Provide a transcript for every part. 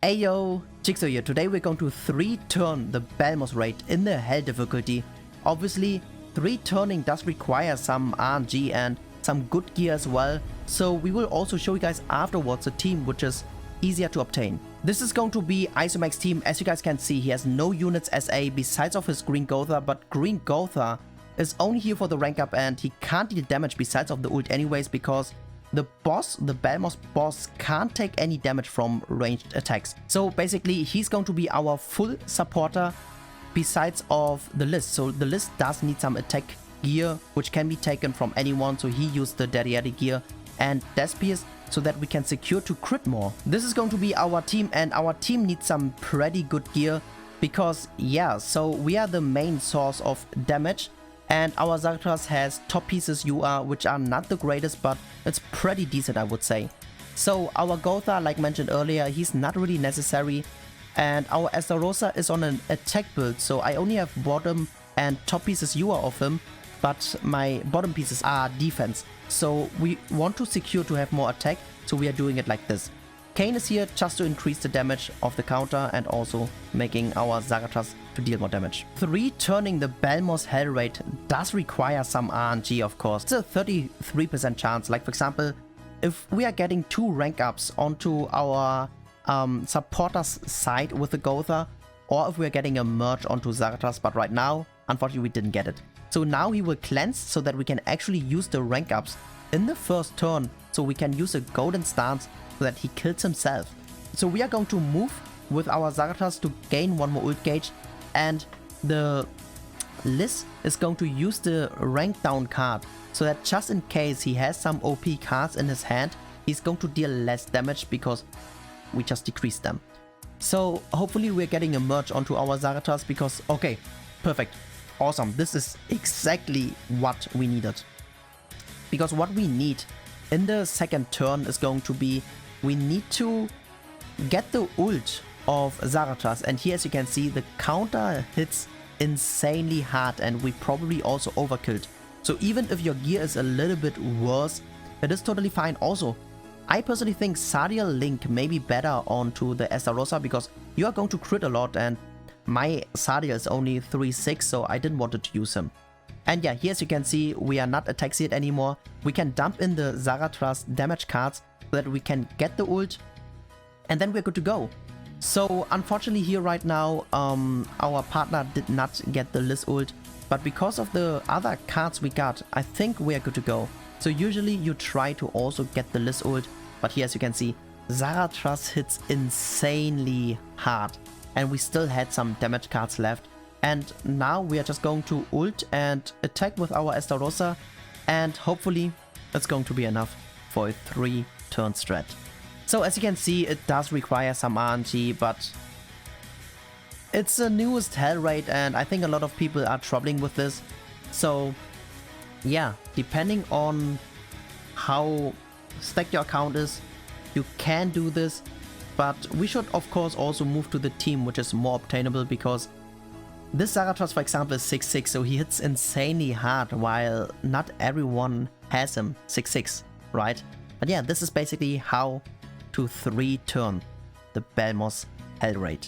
Ayo, Chiksua here. Today we're going to 3-turn the BELMOTH raid in the Hell difficulty. Obviously, 3-turning does require some RNG and some good gear as well. So we will also show you guys afterwards a team which is easier to obtain. This is going to be Isomach's team. As you guys can see, he has no units SA besides of his Green Gotha, but Green Gotha is only here for the rank up and he can't deal damage besides of the ult anyways, because the boss, the BELMOTH boss, can't take any damage from ranged attacks. So basically he's going to be our full supporter besides of the list. So the list does need some attack gear which can be taken from anyone, so he used the Daddy gear and Death Pierce so that we can secure to crit more. This is going to be our team, and our team needs some pretty good gear because yeah, so we are the main source of damage. And our Zarathras has top pieces UR, which are not the greatest, but it's pretty decent, I would say. So our Gotha, like mentioned earlier, he's not really necessary. And our Estarossa is on an attack build, so I only have bottom and top pieces UR of him, but my bottom pieces are defense. So we want to secure to have more attack, so we are doing it like this. Kayn is here just to increase the damage of the counter and also making our Zarathras to deal more damage. 3-turning the BELMOTH Hell raid does require some RNG, of course. It's a 33% chance. Like for example, if we are getting 2 rank ups onto our supporters side with the Gotha, or if we are getting a merge onto Zarathras, but right now, unfortunately, we didn't get it. So now he will cleanse so that we can actually use the rank ups in the first turn, so we can use a golden stance so that he kills himself. So we are going to move with our Zarathras to gain 1 more ult gauge, and the Liz is going to use the rank down card so that just in case he has some OP cards in his hand, he's going to deal less damage because we just decreased them. So hopefully we're getting a merge onto our Zarathras because, okay, perfect, awesome, this is exactly what we needed. Because what we need in the second turn is going to be, we need to get the ult of Zarathras, and here as you can see the counter hits insanely hard and we probably also overkilled. So even if your gear is a little bit worse, it is totally fine. Also, I personally think Sadiel Link may be better onto the Estarossa because you are going to crit a lot and my Sadiel is only 3-6, so I didn't want to use him. And yeah, here as you can see, we are not attack seed anymore. We can dump in the Zarathras damage cards so that we can get the ult and then we're good to go. So unfortunately here right now, our partner did not get the Liz ult, but because of the other cards we got, I think we are good to go. So usually you try to also get the Liz ult, but here as you can see, Zarathras hits insanely hard and we still had some damage cards left. And now we are just going to ult and attack with our Estarossa, and hopefully it's going to be enough for a 3-turn strat. So as you can see, it does require some RNG, but it's the newest Hell raid and I think a lot of people are troubling with this. So yeah, depending on how stacked your account is, you can do this, but we should of course also move to the team which is more obtainable, because this Zarathras, for example, is 6-6, so he hits insanely hard while not everyone has him 6-6, right? But yeah, this is basically how to 3-turn the BELMOTH Hell raid.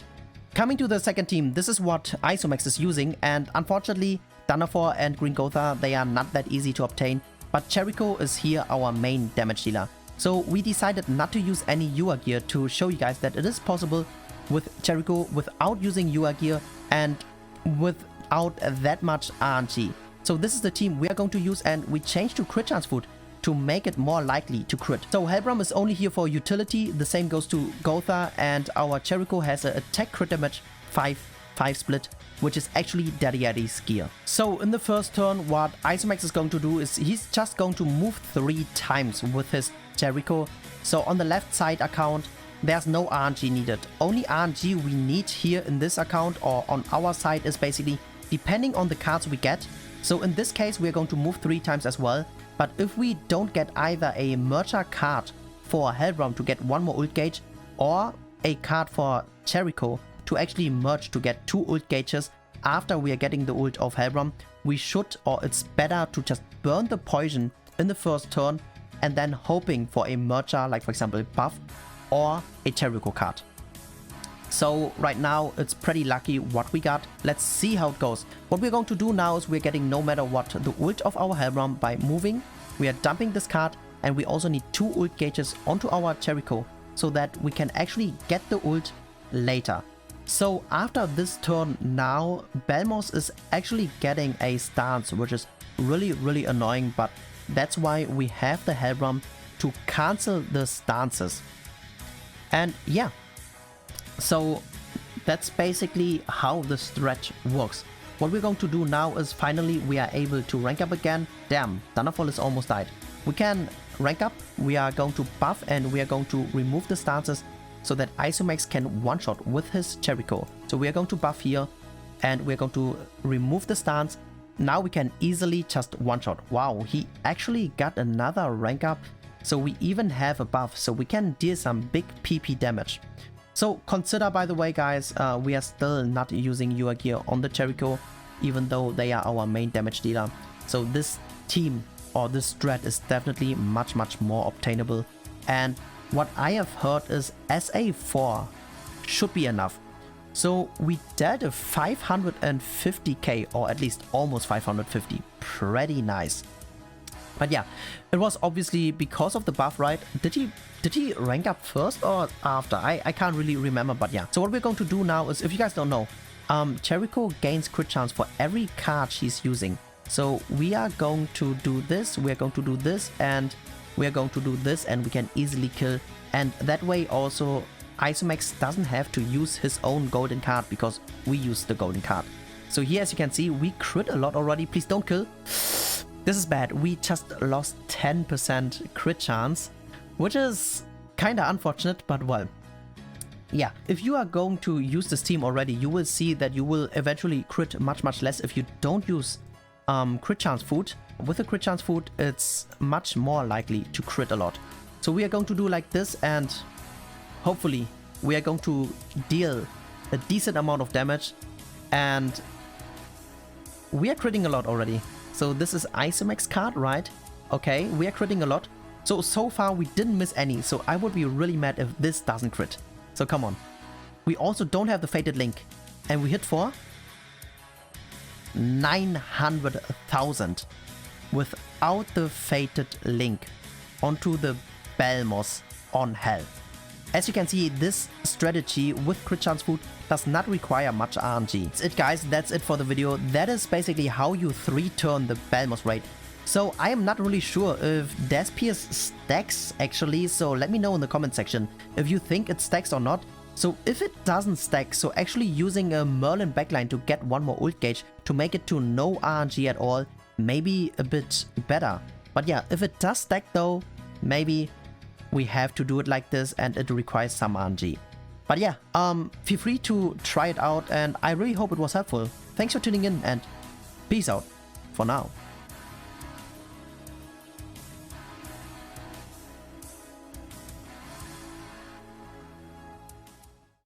Coming to the second team, this is what Isomach is using, and unfortunately Danafor and Green Gotha, they are not that easy to obtain, but Jericho is here our main damage dealer. So we decided not to use any UR gear to show you guys that it is possible with Jericho without using UR gear and without that much RNG. So this is the team we are going to use, and we changed to crit chance food to make it more likely to crit. So Hellbram is only here for utility, the same goes to Gotha, and our Jericho has an attack crit damage 5-5 split, which is actually Daddy's gear. So in the first turn, what Isomach is going to do is he's just going to move 3 times with his Jericho. So on the left side account, there's no RNG needed. Only RNG we need here in this account or on our side is basically depending on the cards we get. So in this case, we're going to move 3 times as well. But if we don't get either a merger card for Hellbram to get 1 more ult gauge, or a card for Jericho to actually merge to get 2 ult gauges after we are getting the ult of Hellbram, we should, or it's better to just burn the poison in the first turn and then hoping for a merger, like for example buff or a Jericho card. So right now it's pretty lucky what we got. Let's see how it goes. What we're going to do now is we're getting no matter what the ult of our Helram by moving. We are dumping this card, and we also need 2 ult gauges onto our Jericho so that we can actually get the ult later. So after this turn now, BELMOTH is actually getting a stance, which is really annoying, but that's why we have the Helram to cancel the stances. And yeah, so that's basically how the stretch works. What we're going to do now is finally we are able to rank up again. Damn, Thunderfall is almost died. We can rank up, we are going to buff, and we are going to remove the stances so that Isomax can one-shot with his Jericho. So we are going to buff here, and we're going to remove the stance. Now we can easily just one-shot. Wow, he actually got another rank up. So we even have a buff, so we can deal some big PP damage. So consider, by the way, guys, we are still not using your gear on the Jericho, even though they are our main damage dealer. So this team or this strat is definitely much more obtainable. And what I have heard is SA4 should be enough. So we dealt a 550k, or at least almost 550. Pretty nice. But yeah, it was obviously because of the buff, right? Did he rank up first or after? I can't really remember, but yeah. So what we're going to do now is, if you guys don't know, Jericho gains crit chance for every card she's using. So we are going to do this, we're going to do this, and we're going to do this, and we can easily kill. And that way also Isomax doesn't have to use his own golden card because we use the golden card. So here, as you can see, we crit a lot already. Please don't kill. This is bad. We just lost 10% crit chance, which is kinda unfortunate, but well. Yeah, if you are going to use this team already, you will see that you will eventually crit much less if you don't use crit chance food. With a crit chance food, it's much more likely to crit a lot. So we are going to do like this, and hopefully we are going to deal a decent amount of damage, and we are critting a lot already. So this is Isomax card, right? Okay, we are critting a lot. So far we didn't miss any, so I would be really mad if this doesn't crit. So come on. We also don't have the Fated Link, and we hit for 900,000 without the Fated Link onto the BELMOTH on Hell. As you can see, this strategy with crit chance food does not require much RNG. That's it, guys, that's it for the video. That is basically how you 3-turn the BELMOTH raid. So I am not really sure if Death Pierce stacks actually, so let me know in the comment section if you think it stacks or not. So if it doesn't stack, so actually using a Merlin backline to get one more ult gauge to make it to no RNG at all, maybe a bit better. But yeah, if it does stack though, maybe we have to do it like this, and it requires some RNG. But yeah, feel free to try it out, and I really hope it was helpful. Thanks for tuning in, and peace out for now.